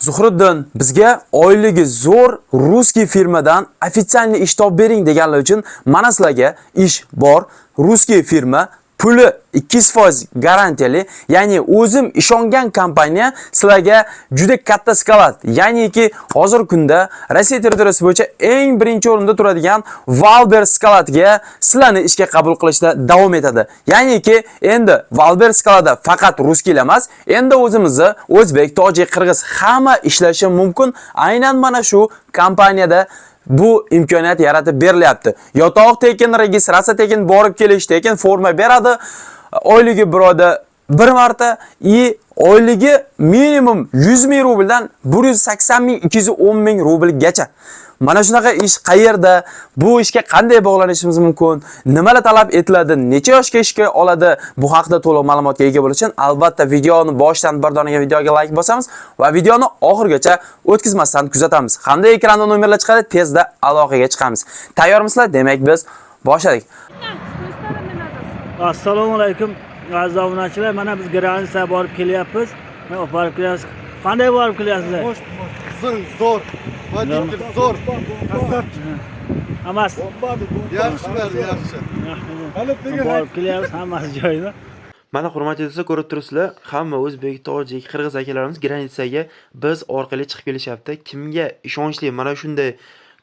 Zuhriddin bizga oyligi zo'r ruskiy firmadan ofitsialniy ish topib bering deganlar uchun mana sizlarga ish bor. Ruskiy firma puli 200% garantiyali, ya'ni o'zim ishongan kompaniya sizlarga juda katta skalat, ya'niki hozir kunda Rossiya territoriyasi bo'yicha eng birinchi o'rinda turadigan Valber skalatiga sizlarni ishga qabul qilishda davom etadi. Ya'niki endi Valber skalada faqat ruskiylar emas, endi o'zimizni o'zbek, tojik, qirg'iz hamma ishlashi mumkin. Aynan mana shu kompaniyada bu imkoniyat yaratib berilyapti. Yotoq tekin, registratsiya tekin, borib kelish tekin, forma beradi. Oyligi biroda bir marta oyligi minimum 100 ming rubldan 180 ming 210 ming rublgacha. Mana shunaqa ish qayerda, bu ishga qanday bog'lanishimiz mumkin, nimalar talab etiladi, necha yoshga ishga oladi, bu haqida to'liq ma'lumotga ega bo'lish uchun albatta videoni boshdan bir donaga videoga like bosamiz va videoni oxirigacha o'tkazmasdan kuzatamiz. Hamda ekranda nomerlar chiqadi, tezda aloqaga chiqamiz. Tayyormisizlar? Demak biz boshladik. Assalomu alaykum aziz obunachilar. Mana biz granitsiyaga borib kelyapmiz. Mana borib kelyapmiz. Qanday borib kelyapsizlar? Zo'r. Voditel zo'r. Hammasi Yaxshi bari, yaxshi. borib kelyapmiz, hammasi joyida. Mana hurmatli do'stlar, ko'rib turibsizlar, hamma o'zbek, tojik, qirg'iz akalarimiz granitsaga biz orqali chiqib kelishyapti. Kimga ishonchli mana shunday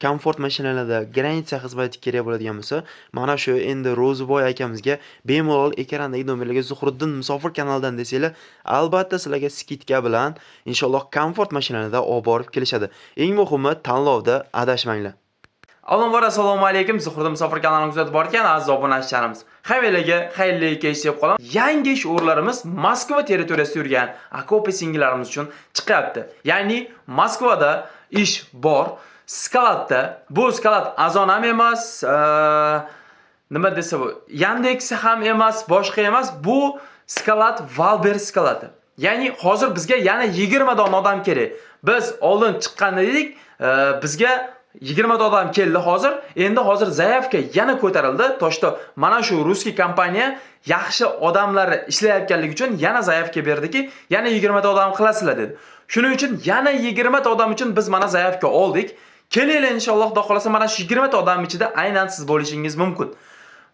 komfort mashinalarda granitsa xizmati kerak bo'ladigan bo'lsa, mana shu endi Ro'ziboy akamizga bemalol ekrandagi nomerlarga Zuhriddin Musofir kanalidan desanglar, albatta sizlarga skidka bilan inshaalloh komfort mashinalarda olib borib kelishadi. Eng muhimi tanlovda adashmanglar. Avvalambor assalomu alaykum, Zuhriddin Musofir kanalini kuzatib borgan aziz obunachilarimiz. Hammalarga xayrli kech deb qolaman. Yangi ish o'rinlarimiz Moskva territoriyasida yurgan aka-opa singillarimiz uchun chiqyapti. Ya'ni Moskvada ish bor. Skalatda, bu skalat Azon ham emas, nima desa bu, Yandex ham emas, boshqa emas, bu skalat Valber skalati. Ya'ni hozir bizga yana 20 ta odam kerak. Biz oldin chiqqanda dedik, bizga 20 ta odam keldi hozir. Endi hozir zayavka yana ko'tarildi. Toshda mana shu ruskiy kompaniya yaxshi odamlar ishlayotganligi uchun yana zayavka berdiki, yana 20 ta odam qilasizlar dedi. Shuning uchun yana 20 ta odam uchun biz mana zayavka oldik. Kelinglar inshaalloh, xudo xolasa mana shu 20 ta odam ichida aynan siz bo'lishingiz mumkin.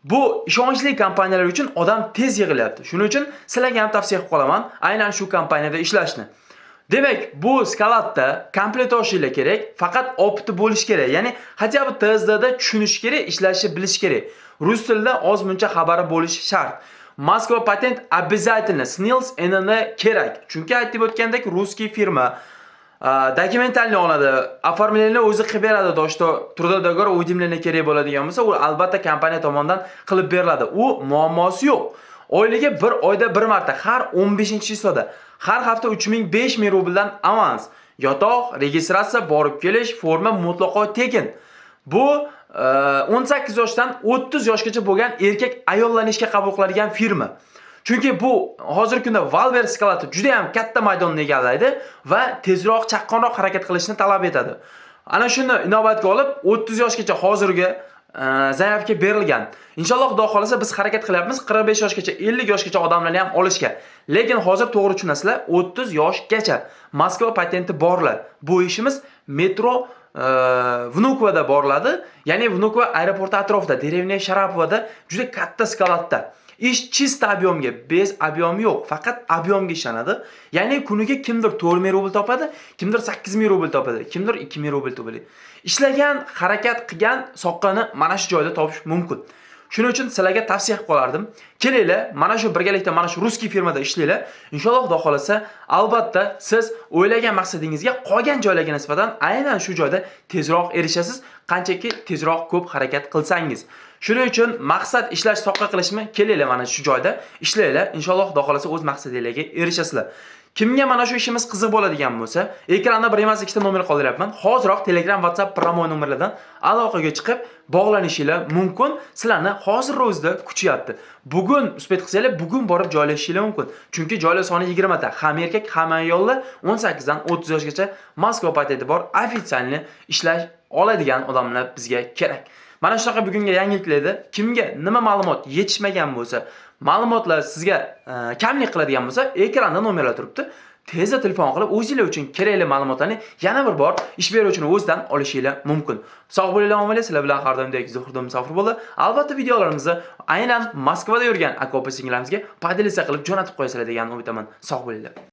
Bu ishonchli kompaniyalar uchun odam tez yig'ilyapti. Shuning uchun sizlarga ham tavsiya qilib qolaman, aynan shu kompaniyada ishlashni. Demak, bu skalatda kompletoshinglar kerak, faqat opti bo'lish kerak. Ya'ni hatto TSDda tushunish kerak, ishlashni bilish kerak. Rus tilida oz-muncha xabari bo'lish shart. Moskva patent обязательно, SNILS NN kerak. Chunki aytib o'tgandek, ruskiy firma dokumentalni oladi, оформление o'zi qilib beradi, doshto trudodagor o'yimlarga kerak bo'ladigan bo'lsa, u albatta kompaniya tomonidan qilib beriladi. U muammosi yo'q. Oyligi bir oyda bir marta, har 15-chisoda, har hafta 3000-5000 rubldan avans. Yotoq, registratsiya, borib kelish, forma mutlaqo tekin. Bu 18 yoshdan 30 yoshgacha bo'lgan erkak ayollarni ishga qabul qiladigan firma. Chunki bu hozirgi kunda Valber skalati juda ham katta maydonni egallaydi va tezroq, chaqqonroq harakat qilishni talab etadi. Ana shuni inobatga olib 30 yoshgacha hozirgi zayavka berilgan. Inshaalloh xudo xolasa biz harakat qilyapmiz 45 yoshgacha, 50 yoshgacha odamlarni ham olishga. Lekin hozir to'g'ri tushunasizlar, 30 yoshgacha Moskva patenti borlar. Bu ishimiz metro Vnukovada boriladi. Ya'ni Vnukovo aeroporti atrofida, Derevnya Sharapovada juda katta skalatda. Ish chista объемga, bez объем yo'q, faqat объемga ishlanadi. Ya'ni kuniga kimdir 4000 rubl topadi, kimdir 8000 rubl topadi, kimdir 2000 rubl topadi. Ishlagan, harakat qilgan soqqani mana shu joyda topish mumkin. Shuning uchun sizlarga tavsiya qilib qolardim. Kelinglar, mana shu birgalikda mana shu ruskiy firmada ishlaylar. Inshaalloh xudo xolasa, albatta siz o'ylagan maqsadingizga qolgan joylarga nisbatan aynan shu joyda tezroq erishasiz, qanchaki tezroq ko'p harakat qilsangiz. Shuning uchun maqsad ishlash, soqqa qilishmi? Kelinglar mana shu joyda ishlaylar. Inshaalloh xudo xolasa o'z maqsadingizga erishasizlar. Kimga mana shu ishimiz qiziq bo'ladigan bo'lsa, ekranda bir emas ikkita nomer qoldiryapman. Hoziroq Telegram, WhatsApp promo nomerlardan aloqaga chiqib bog'lanishinglar mumkin. Sizlarni hozir o'zida kuchyapti. Bugun uspet qilsanglar, bugun borib joylashishinglar mumkin. Chunki joylar soni 20 ta. Ham erkak, ham ayollar 18 dan 30 yoshgacha Moskva patenti bor, ofitsialni ishlash oladigan odamlar bizga kerak. Mana shunaqa bugungi yangiliklarda kimga nima ma'lumot yetishmagan bo'lsa, ma'lumotlar sizga kamlik qiladigan bo'lsa, ekranda nomerlar turibdi. tezda telefon qilib o'zingizlar uchun kerakli ma'lumotlarni yana bir bor ish beruvchini o'zidan olishinglar mumkin. Sog' bo'linglar, omonlar, sizlar bilan har doimdek Zuhriddin Musofir bo'ldi. Albatta videolarimizni aynan Moskvada yurgan aka opa singillarimizga podelitsiya qilib jo'natib qo'yasizlar degan umidaman. Sog' bo'linglar.